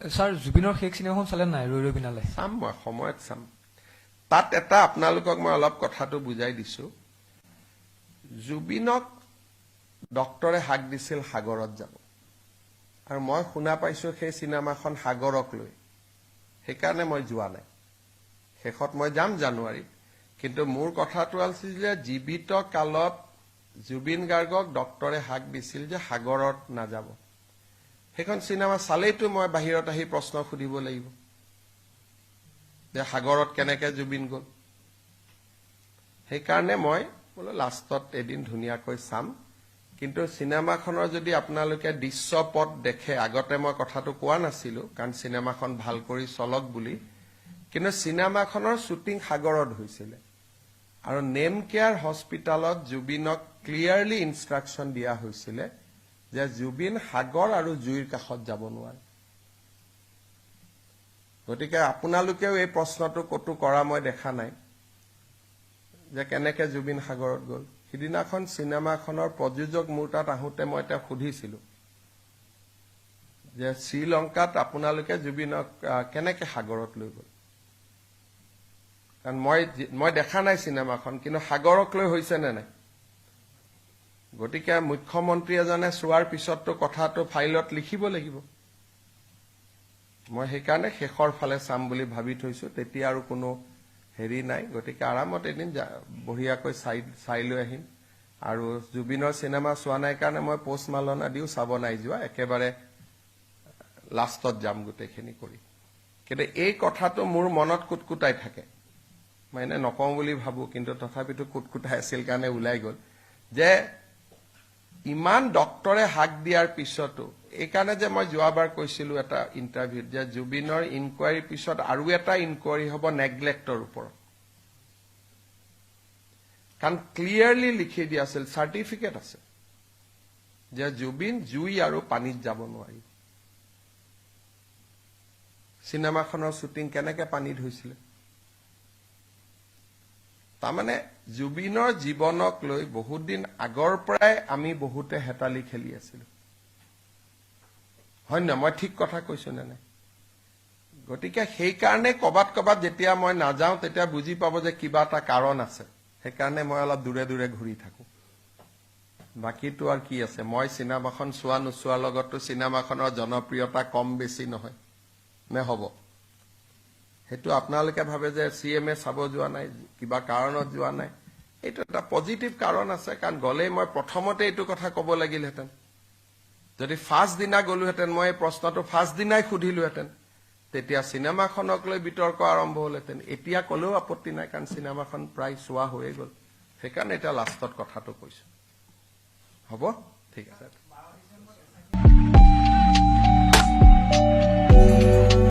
sir জুবিনৰ শেষ চিনেমাখন চালে নাই ৰৈ ৰৈ বিনালে চাম মই সময়ত চাম তাত এটা আপোনালোকক মই অলপ কথাটো বুজাই দিছো জুবিনক ডক্টৰে হাক দিছিল সাগৰত যাব আৰু মই শুনা পাইছো সেই চিনেমাখন সাগৰক লৈ সেইকাৰণে মই যোৱা নাই শেষত মই যাম জানুৱাৰীত কিন্তু মোৰ কথাটো আছিল যে জীৱিত কালত জুবিন গাৰ্গক ডক্টৰে হাক দিছিল যে সাগৰত নাযাব সেইখন চিনেমা চালেইতো মই বাহিৰত আহি প্ৰশ্ন সুধিব লাগিব যে সাগৰত কেনেকে জুবিন গল সেইকাৰণে মই বোলো লাষ্টত এদিন ধুনীয়াকৈ চাম কিন্তু চিনেমাখনৰ যদি আপোনালোকে দৃশ্যপট দেখে আগতে মই কথাটো কোৱা নাছিলো কাৰণ চিনেমাখন ভাল কৰি চলক বুলি কিন্তু চিনেমাখনৰ শ্বুটিং সাগৰত হৈছিল আৰু নেম কেয়াৰ হস্পিটালত জুবিনক ক্লিয়াৰলি ইনষ্ট্ৰাকচন দিয়া হৈছিল যে জুবিন সাগৰ আৰু জুইৰ কাষত যাব নোৱাৰে গতিকে আপোনালোকেও এই প্ৰশ্নটো কতো কৰা মই দেখা নাই যে কেনেকে জুবিন সাগৰত গল সিদিনাখন চিনেমাখনৰ প্ৰযোজক মোৰ তাত আহোঁতে মই এটা সুধিছিলো যে শ্ৰীলংকাত আপোনালোকে জুবিনক কেনেকে সাগৰত লৈ গল কাৰণ মই দেখা নাই চিনেমাখন কিন্তু সাগৰক লৈ হৈছে নে নাই গতিকে মুখ্যমন্ত্ৰী এজনে চোৱাৰ পিছততো কথাটো ফাইলত লিখিব লাগিব মই সেইকাৰণে শেষৰ ফালে চাম বুলি ভাবি থৈছো তেতিয়া আৰু কোনো হেৰি নাই গতিকে আৰামত এদিন বঢ়িয়াকৈ চাই লৈ আহিম আৰু জুবিনৰ চিনেমা চোৱা নাই কাৰণে মই পোষ্ট মালনা দিও চাব নাই যোৱা একেবাৰে লাষ্টত যাম গোটেইখিনি কৰি কিন্তু এই কথাটো মোৰ মনত কুটকুটাই থাকে মই এনে নকওঁ বুলি ভাবো কিন্তু তথাপিতো কুটকুটাই আছিল কাৰণে ওলাই গল যে ইমান ডক্টৰে হাক দিয়াৰ পিছতো এইকাৰণে যে মই যোৱাবাৰ কৈছিলো এটা ইণ্টাৰভিউত যে জুবিনৰ ইনকুৱাৰীৰ পিছত আৰু এটা ইনকুৱাৰী হ'ব নেগলেক্টৰ ওপৰত কাৰণ ক্লিয়াৰলি লিখি দিয়া আছিল চাৰ্টিফিকেট আছে যে জুবিন জুই আৰু পানীত যাব নোৱাৰিব চিনেমাখনৰ শ্বুটিং কেনেকে পানীত হৈছিলে তাৰমানে জুবিনৰ জীৱনক লৈ বহুত দিন আগৰ পৰাই আমি বহুতে হেতালি খেলি আছিলো হয় না মই ঠিক কথা কৈছো নে নাই গতিকে সেইকাৰণে কবাত যেতিয়া মই নাযাওঁ তেতিয়া বুজি পাব যে কিবা এটা কাৰণ আছে সেইকাৰণে মই অলপ দূৰে দূৰে ঘূৰি থাকো বাকিটো আৰু কি আছে মই চিনেমাখন চোৱা নোচোৱাৰ লগতো চিনেমাখনৰ জনপ্ৰিয়তা কম বেছি নহয় নে হ'ব সেইটো আপোনালোকে ভাবে যে সিএমএ চাব যোৱা নাই কিবা কাৰণত যোৱা নাই এইটো এটা পজিটিভ কাৰণ আছে কাৰণ গলে মই প্ৰথমতে এইটো কথা ক'ব লাগিলহেঁতেন যদি ফাৰ্ষ্ট দিনা গলোহেঁতেন মই এই প্ৰশ্নটো ফাৰ্ষ্ট দিনাই সুধিলোহেঁতেন তেতিয়া চিনেমাখনক লৈ বিতৰ্ক আৰম্ভ হলহেঁতেন এতিয়া ক'লেও আপত্তি নাই কাৰণ চিনেমাখন প্ৰায় চোৱা হৈয়ে গল সেইকাৰণে এতিয়া লাষ্টত কথাটো কৈছো হ'ব ঠিক আছে